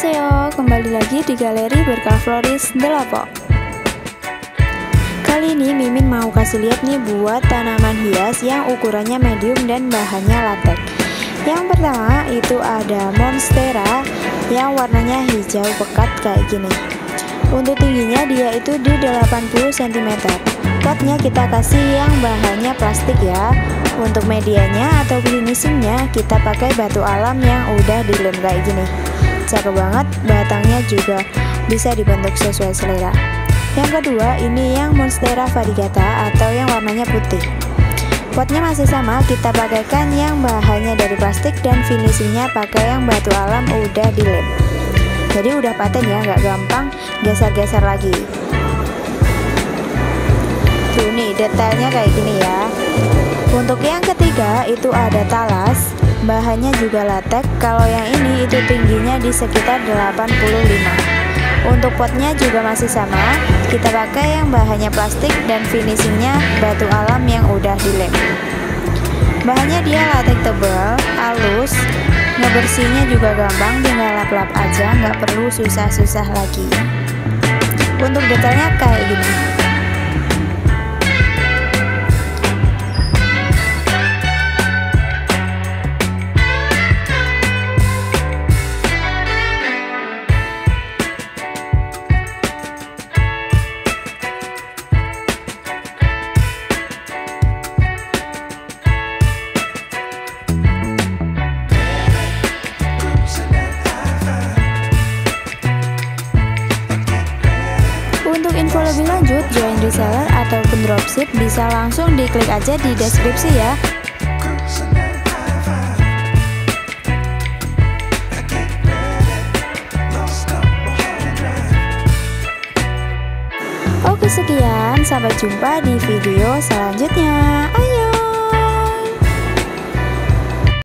Annyeonghaseyo, kembali lagi di Galeri Berkah Floris Delapo. Kali ini Mimin mau kasih lihat nih buat tanaman hias yang ukurannya medium dan bahannya latex. Yang pertama itu ada monstera yang warnanya hijau pekat kayak gini. Untuk tingginya dia itu di 80 cm. Potnya kita kasih yang bahannya plastik ya. Untuk medianya atau finishingnya kita pakai batu alam yang udah dilem kayak gini. Cakep banget, batangnya juga bisa dibentuk sesuai selera. Yang kedua ini yang monstera variegata atau yang warnanya putih. Potnya masih sama, kita pakaikan yang bahannya dari plastik dan finishingnya pakai yang batu alam udah dilem. Jadi udah paten ya, nggak gampang geser-geser lagi. Tuh nih detailnya kayak gini ya. Untuk yang ketiga itu ada talas, bahannya juga latex. Kalau yang ini itu tingginya di sekitar 85. Untuk potnya juga masih sama, kita pakai yang bahannya plastik dan finishingnya batu alam yang udah dilem. Bahannya dia latex tebal, halus, ngebersihnya juga gampang, tinggal lap-lap aja, nggak perlu susah-susah lagi. Untuk detailnya kayak gini. Untuk info lebih lanjut, join reseller ataupun dropship bisa langsung diklik aja di deskripsi ya. Oke sekian, sampai jumpa di video selanjutnya.